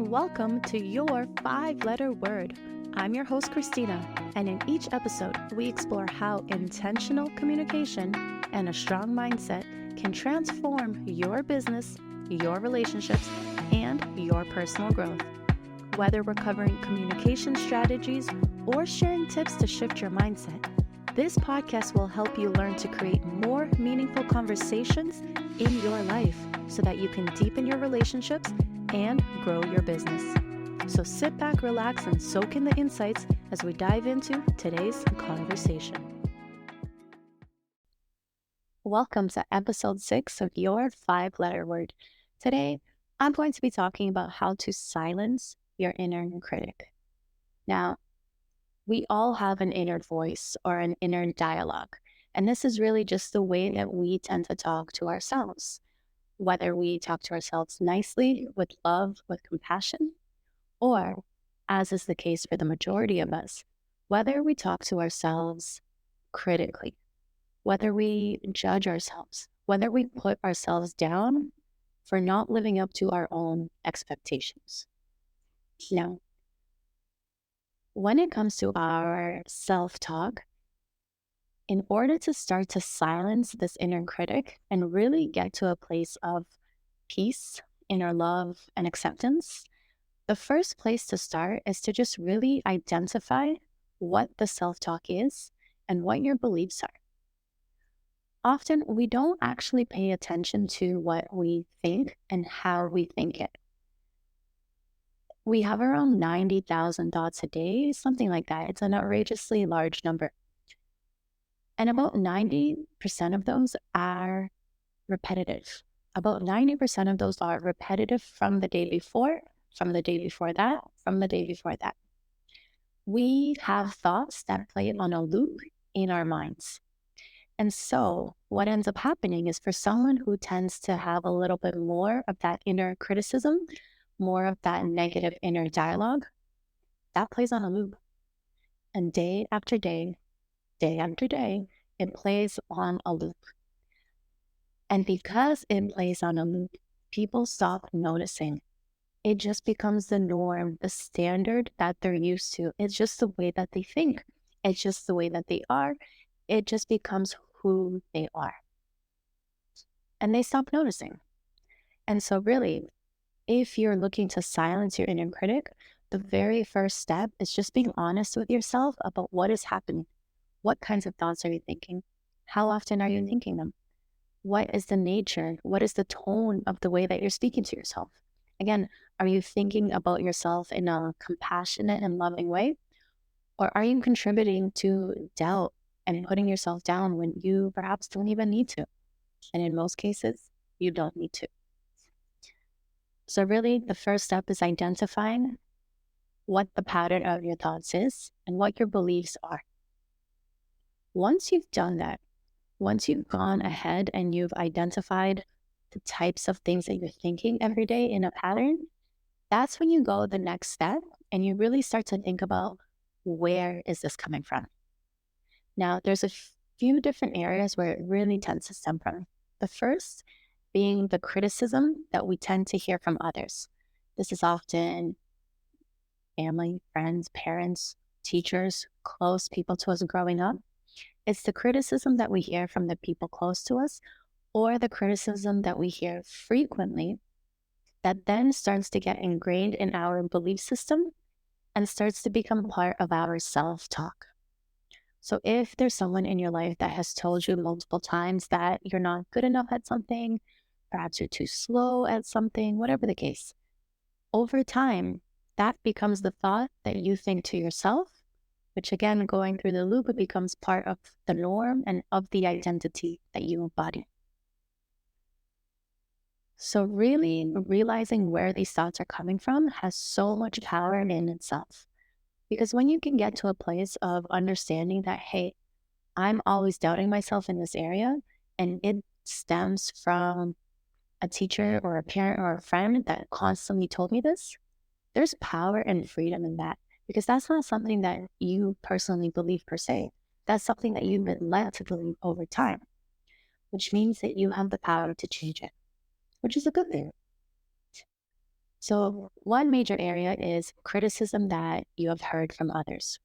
Welcome to your 5-letter word. I'm your host, Christina, and in each episode, we explore how intentional communication and a strong mindset can transform your business, your relationships, and your personal growth. Whether we're covering communication strategies or sharing tips to shift your mindset, this podcast will help you learn to create more meaningful conversations in your life so that you can deepen your relationships and grow your business. So sit back, relax, and soak in the insights as we dive into today's conversation. Welcome to episode 6 of your 5-letter word. Today, I'm going to be talking about how to silence your inner critic. Now, we all have an inner voice or an inner dialogue, and this is really just the way that we tend to talk to ourselves. Whether we talk to ourselves nicely, with love, with compassion, or, as is the case for the majority of us, whether we talk to ourselves critically, whether we judge ourselves, whether we put ourselves down for not living up to our own expectations. Now, when it comes to our self-talk, in order to start to silence this inner critic and really get to a place of peace, inner love, and acceptance, the first place to start is to just really identify what the self-talk is and what your beliefs are. Often, we don't actually pay attention to what we think and how we think it. We have around 90,000 thoughts a day, something like that. It's an outrageously large number. And about 90% of those are repetitive. About 90% of those are repetitive from the day before, from the day before that, from the day before that. We have thoughts that play on a loop in our minds. And so what ends up happening is for someone who tends to have a little bit more of that inner criticism, more of that negative inner dialogue, that plays on a loop. And day after day after day, it plays on a loop. And because it plays on a loop, people stop noticing. It just becomes the norm, the standard that they're used to. It's just the way that they think. It's just the way that they are. It just becomes who they are. And they stop noticing. And so really, if you're looking to silence your inner critic, the very first step is just being honest with yourself about what is happening. What kinds of thoughts are you thinking? How often are you thinking them? What is the nature? What is the tone of the way that you're speaking to yourself? Again, are you thinking about yourself in a compassionate and loving way? Or are you contributing to doubt and putting yourself down when you perhaps don't even need to? And in most cases, you don't need to. So really, the first step is identifying what the pattern of your thoughts is and what your beliefs are. Once you've done that, once you've gone ahead and you've identified the types of things that you're thinking every day in a pattern, that's when you go the next step and you really start to think about, where is this coming from? Now, there's a few different areas where it really tends to stem from. The first being the criticism that we tend to hear from others. This is often family, friends, parents, teachers, close people to us growing up. It's the criticism that we hear from the people close to us, or the criticism that we hear frequently that then starts to get ingrained in our belief system and starts to become part of our self-talk. So if there's someone in your life that has told you multiple times that you're not good enough at something, perhaps you're too slow at something, whatever the case, over time, that becomes the thought that you think to yourself, which again, going through the loop, it becomes part of the norm and of the identity that you embody. So really realizing where these thoughts are coming from has so much power in itself. Because when you can get to a place of understanding that, hey, I'm always doubting myself in this area, and it stems from a teacher or a parent or a friend that constantly told me this, there's power and freedom in that. Because that's not something that you personally believe per se. That's something that you've been led to believe over time, which means that you have the power to change it, which is a good thing. So, one major area is criticism that you have heard from others.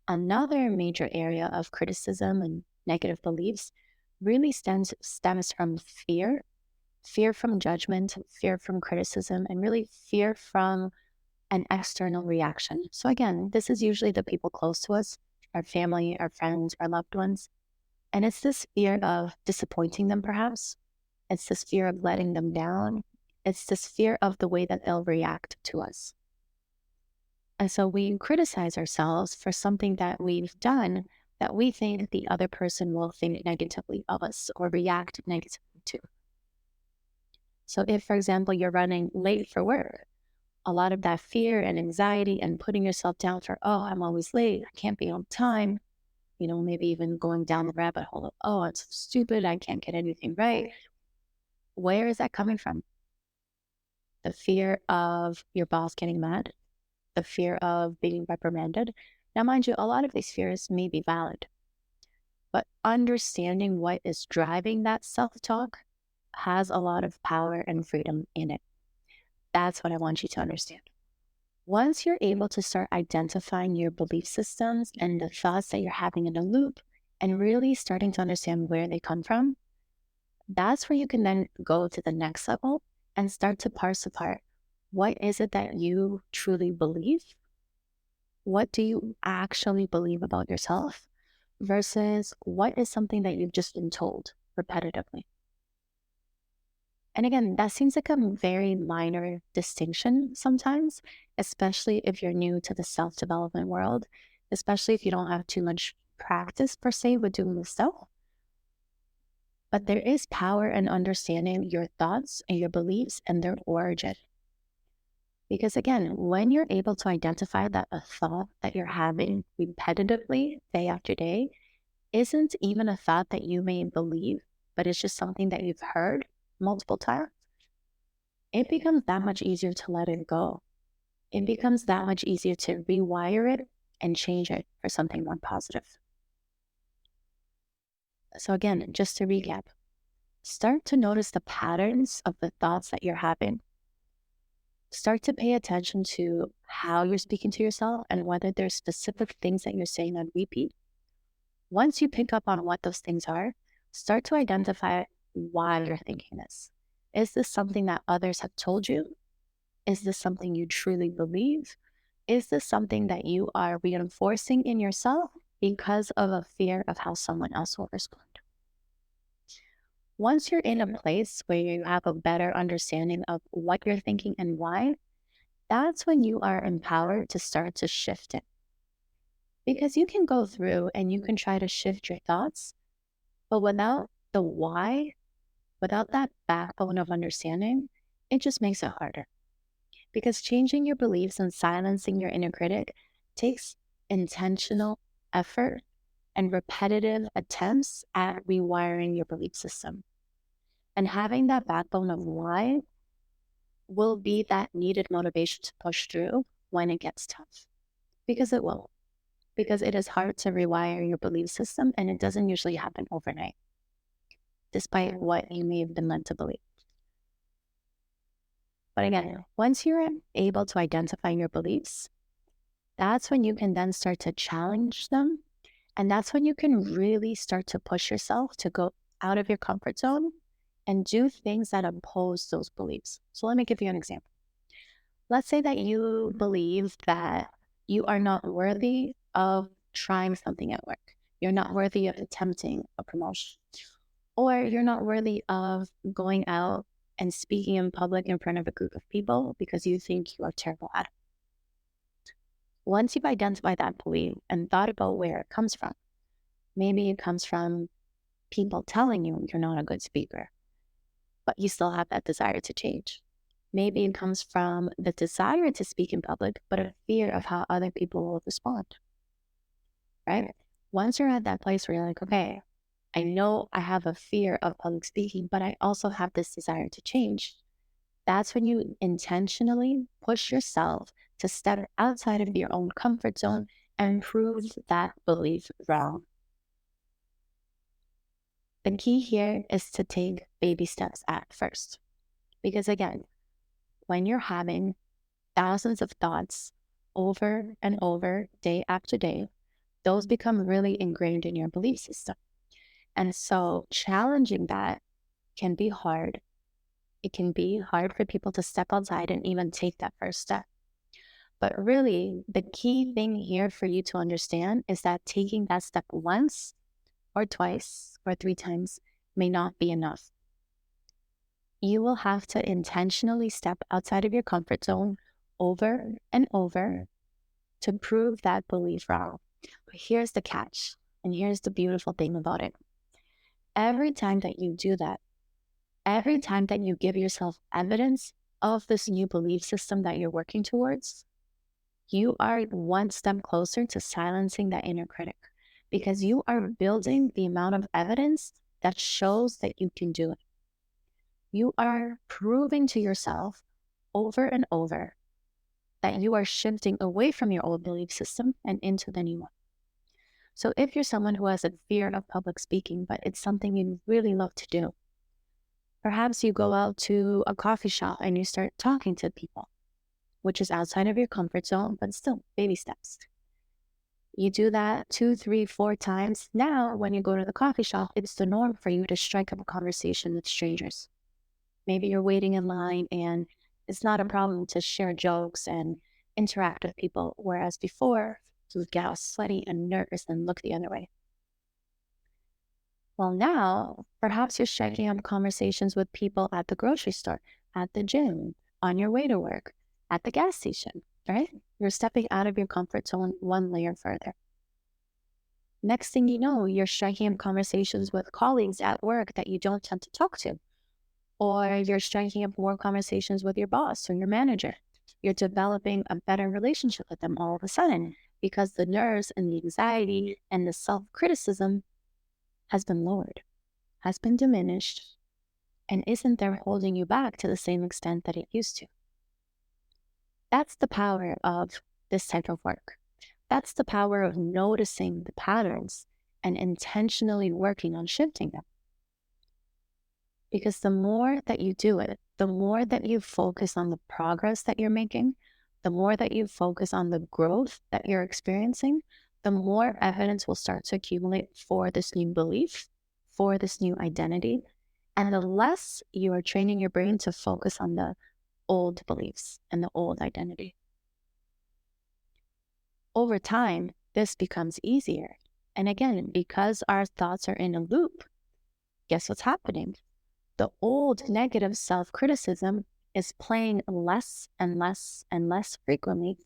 Another major area of criticism and negative beliefs really stems from fear, fear from judgment, fear from criticism, and really fear from an external reaction. So, again, this is usually the people close to us, our family, our friends, our loved ones. And it's this fear of disappointing them, perhaps. It's this fear of letting them down. It's this fear of the way that they'll react to us. And so we criticize ourselves for something that we've done that we think the other person will think negatively of us or react negatively to. So if, for example, you're running late for work, a lot of that fear and anxiety and putting yourself down for, oh, I'm always late, I can't be on time, maybe even going down the rabbit hole of, oh, it's so stupid, I can't get anything right. Where is that coming from? The fear of your boss getting mad, the fear of being reprimanded. Now, mind you, a lot of these fears may be valid, but understanding what is driving that self-talk has a lot of power and freedom in it. That's what I want you to understand. Once you're able to start identifying your belief systems and the thoughts that you're having in a loop and really starting to understand where they come from, that's where you can then go to the next level and start to parse apart. What is it that you truly believe? What do you actually believe about yourself versus what is something that you've just been told repetitively? And again, that seems like a very minor distinction sometimes, especially if you're new to the self-development world, especially if you don't have too much practice per se with doing this stuff. But there is power in understanding your thoughts and your beliefs and their origin. Because again, when you're able to identify that a thought that you're having repetitively day after day isn't even a thought that you may believe, but it's just something that you've heard multiple times, it becomes that much easier to let it go. It becomes that much easier to rewire it and change it for something more positive. So again, just to recap, start to notice the patterns of the thoughts that you're having. Start to pay attention to how you're speaking to yourself and whether there's specific things that you're saying on repeat. Once you pick up on what those things are, start to identify why you're thinking this. Is this something that others have told you? Is this something you truly believe? Is this something that you are reinforcing in yourself because of a fear of how someone else will respond? Once you're in a place where you have a better understanding of what you're thinking and why, that's when you are empowered to start to shift it. Because you can go through and you can try to shift your thoughts, but without the why, without that backbone of understanding, it just makes it harder. Because changing your beliefs and silencing your inner critic takes intentional effort and repetitive attempts at rewiring your belief system. And having that backbone of why will be that needed motivation to push through when it gets tough. Because it will. Because it is hard to rewire your belief system and it doesn't usually happen overnight, despite what you may have been led to believe. But again, once you're able to identify your beliefs, that's when you can then start to challenge them. And that's when you can really start to push yourself to go out of your comfort zone and do things that oppose those beliefs. So let me give you an example. Let's say that you believe that you are not worthy of trying something at work. You're not worthy of attempting a promotion, or you're not worthy of going out and speaking in public in front of a group of people because you think you are terrible at it. Once you've identified that belief and thought about where it comes from, maybe it comes from people telling you you're not a good speaker, but you still have that desire to change. Maybe it comes from the desire to speak in public, but a fear of how other people will respond, right? Once you're at that place where you're like, okay, I know I have a fear of public speaking, but I also have this desire to change. That's when you intentionally push yourself to step outside of your own comfort zone and prove that belief wrong. The key here is to take baby steps at first. Because again, when you're having thousands of thoughts over and over, day after day, those become really ingrained in your belief system. And so challenging that can be hard. It can be hard for people to step outside and even take that first step. But really, the key thing here for you to understand is that taking that step once or twice or 3 times may not be enough. You will have to intentionally step outside of your comfort zone over and over to prove that belief wrong. But here's the catch, and here's the beautiful thing about it. Every time that you do that, every time that you give yourself evidence of this new belief system that you're working towards, you are one step closer to silencing that inner critic, because you are building the amount of evidence that shows that you can do it. You are proving to yourself over and over that you are shifting away from your old belief system and into the new one. So if you're someone who has a fear of public speaking, but it's something you really love to do, perhaps you go out to a coffee shop and you start talking to people, which is outside of your comfort zone, but still baby steps. You do that 2, 3, 4 times. Now, when you go to the coffee shop, it's the norm for you to strike up a conversation with strangers. Maybe you're waiting in line and it's not a problem to share jokes and interact with people, whereas before you would get all sweaty and nervous and look the other way. Well, now perhaps you're striking up conversations with people at the grocery store, at the gym, on your way to work, at the gas station, right? You're stepping out of your comfort zone one layer further. Next thing you know, you're striking up conversations with colleagues at work that you don't tend to talk to. Or you're striking up more conversations with your boss or your manager. You're developing a better relationship with them all of a sudden because the nerves and the anxiety and the self-criticism has been lowered, has been diminished, and isn't there holding you back to the same extent that it used to. That's the power of this type of work. That's the power of noticing the patterns and intentionally working on shifting them. Because the more that you do it, the more that you focus on the progress that you're making, the more that you focus on the growth that you're experiencing, the more evidence will start to accumulate for this new belief, for this new identity, and the less you are training your brain to focus on the old beliefs and the old identity. Over time, this becomes easier. And again, because our thoughts are in a loop, guess what's happening? The old negative self-criticism is playing less and less and less frequently,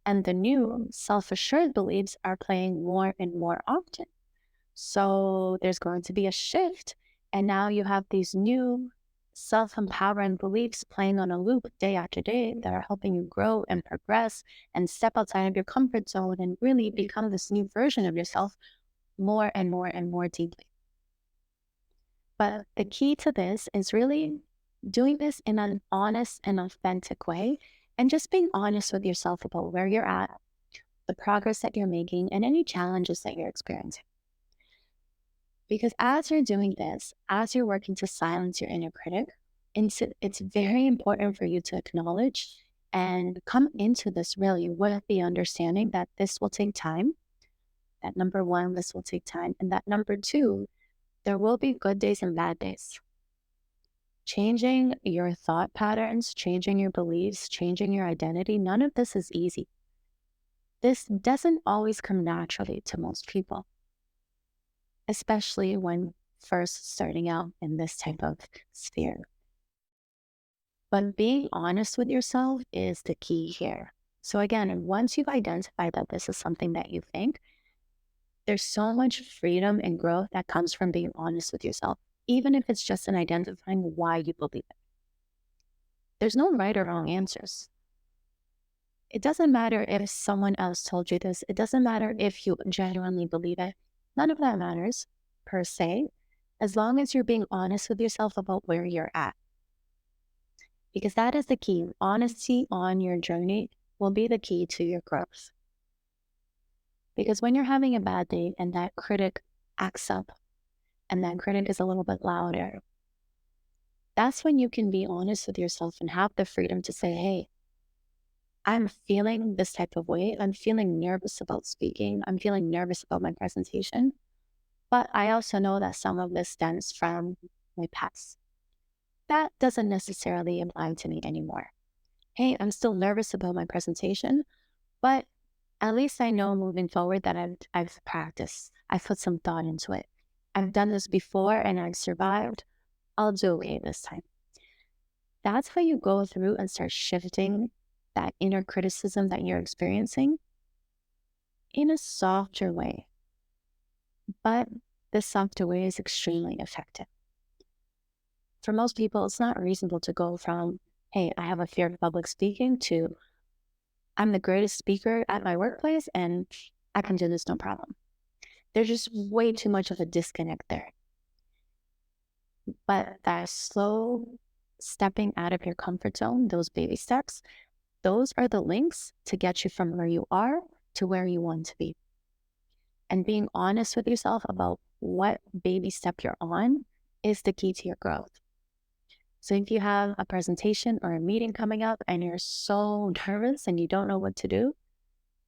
and the new self-assured beliefs are playing more and more often. So there's going to be a shift, and now you have these new self-empowering beliefs playing on a loop day after day that are helping you grow and progress and step outside of your comfort zone and really become this new version of yourself more and more and more deeply. But the key to this is really doing this in an honest and authentic way, and just being honest with yourself about where you're at, the progress that you're making, and any challenges that you're experiencing. Because as you're doing this, as you're working to silence your inner critic, it's very important for you to acknowledge and come into this really with the understanding that this will take time. That number one, this will take time. And that number two, there will be good days and bad days. Changing your thought patterns, changing your beliefs, changing your identity, none of this is easy. This doesn't always come naturally to most people, especially when first starting out in this type of sphere. But being honest with yourself is the key here. So again, once you've identified that this is something that you think, there's so much freedom and growth that comes from being honest with yourself, even if it's just in identifying why you believe it. There's no right or wrong answers. It doesn't matter if someone else told you this. It doesn't matter if you genuinely believe it. None of that matters, per se, as long as you're being honest with yourself about where you're at. Because that is the key. Honesty on your journey will be the key to your growth. Because when you're having a bad day and that critic acts up and that critic is a little bit louder, That's when you can be honest with yourself and have the freedom to say, hey, I'm feeling this type of way. I'm feeling nervous about speaking. I'm feeling nervous about my presentation. But I also know that some of this stems from my past. That doesn't necessarily apply to me anymore. Hey, I'm still nervous about my presentation, but at least I know moving forward that I've practiced. I've put some thought into it. I've done this before and I've survived. I'll do okay this time. That's how you go through and start shifting that inner criticism that you're experiencing in a softer way. But this softer way is extremely effective. For most people, it's not reasonable to go from, hey, I have a fear of public speaking to I'm the greatest speaker at my workplace and I can do this no problem. There's just way too much of a disconnect there. But that slow stepping out of your comfort zone, those baby steps, those are the links to get you from where you are to where you want to be. And being honest with yourself about what baby step you're on is the key to your growth. So if you have a presentation or a meeting coming up and you're so nervous and you don't know what to do,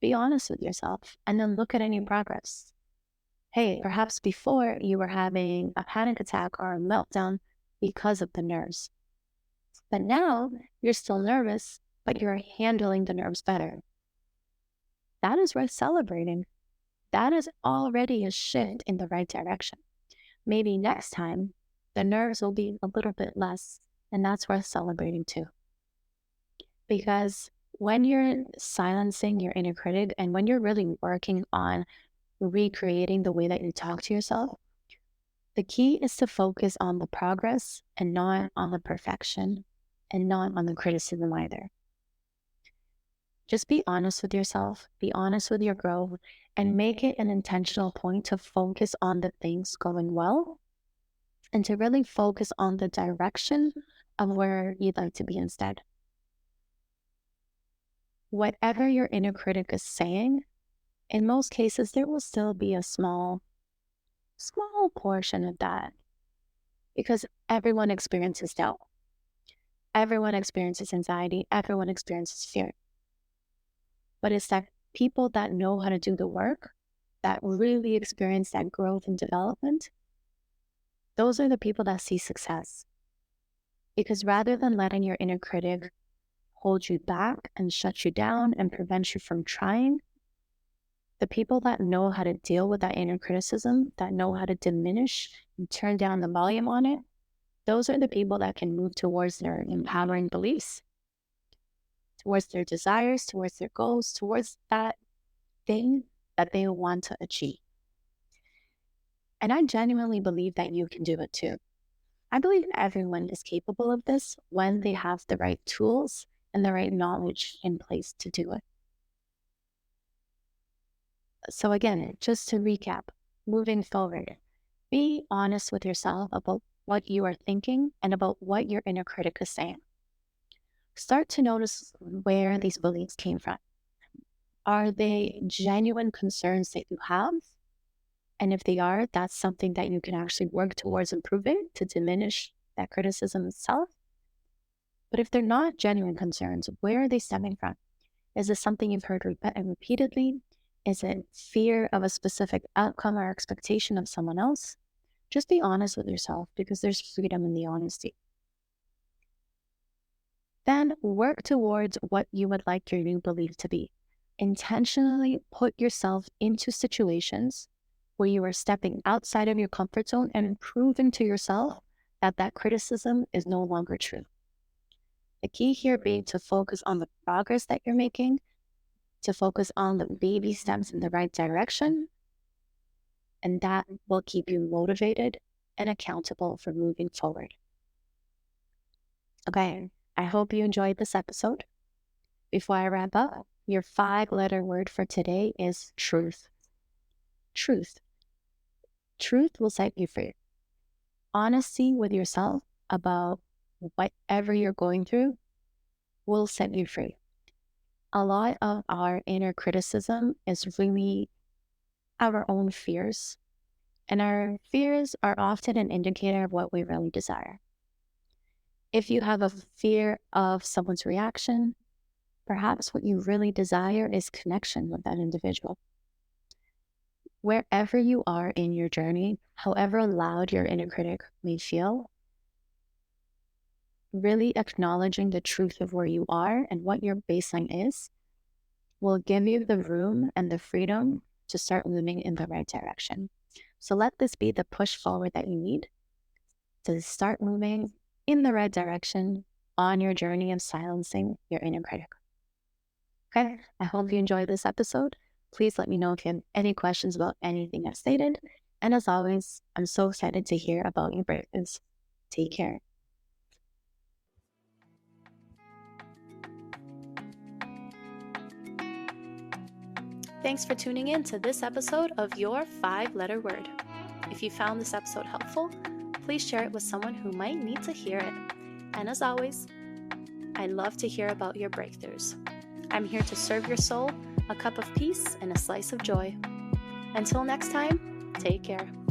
be honest with yourself and then look at any progress. Hey, perhaps before you were having a panic attack or a meltdown because of the nerves. But now you're still nervous, but you're handling the nerves better. That is worth celebrating. That is already a shift in the right direction. Maybe next time the nerves will be a little bit less, and that's worth celebrating too. Because when you're silencing your inner critic and when you're really working on recreating the way that you talk to yourself, the key is to focus on the progress and not on the perfection and not on the criticism either. Just be honest with yourself, be honest with your growth, and make it an intentional point to focus on the things going well and to really focus on the direction of where you'd like to be instead. Whatever your inner critic is saying, in most cases, there will still be a small portion of that because everyone experiences doubt. Everyone experiences anxiety. Everyone experiences fear. But it's that people that know how to do the work, that really experience that growth and development, those are the people that see success. Because rather than letting your inner critic hold you back and shut you down and prevent you from trying, the people that know how to deal with that inner criticism, that know how to diminish and turn down the volume on it, those are the people that can move towards their empowering beliefs, towards their desires, towards their goals, towards that thing that they want to achieve. And I genuinely believe that you can do it too. I believe everyone is capable of this when they have the right tools and the right knowledge in place to do it. So again, just to recap, moving forward, be honest with yourself about what you are thinking and about what your inner critic is saying. Start to notice where these beliefs came from. Are they genuine concerns that you have? And if they are, that's something that you can actually work towards improving to diminish that criticism itself. But if they're not genuine concerns, where are they stemming from? Is this something you've heard repeatedly? Is it fear of a specific outcome or expectation of someone else? Just be honest with yourself because there's freedom in the honesty. Then work towards what you would like your new belief to be. Intentionally put yourself into situations where you are stepping outside of your comfort zone and proving to yourself that that criticism is no longer true. The key here being to focus on the progress that you're making, to focus on the baby steps in the right direction, and that will keep you motivated and accountable for moving forward. Okay, I hope you enjoyed this episode. Before I wrap up, your 5-letter word for today is truth. Truth. Truth will set you free. Honesty with yourself about whatever you're going through will set you free. A lot of our inner criticism is really our own fears, and our fears are often an indicator of what we really desire. If you have a fear of someone's reaction, perhaps what you really desire is connection with that individual. Wherever you are in your journey, however loud your inner critic may feel, really acknowledging the truth of where you are and what your baseline is will give you the room and the freedom to start moving in the right direction. So let this be the push forward that you need to start moving in the right direction on your journey of silencing your inner critic. Okay, I hope you enjoyed this episode. Please let me know if you have any questions about anything I've stated. And as always, I'm so excited to hear about your breakthroughs. Take care. Thanks for tuning in to this episode of Your 5-Letter Word. If you found this episode helpful, please share it with someone who might need to hear it. And as always, I love to hear about your breakthroughs. I'm here to serve your soul a cup of peace and a slice of joy. Until next time, take care.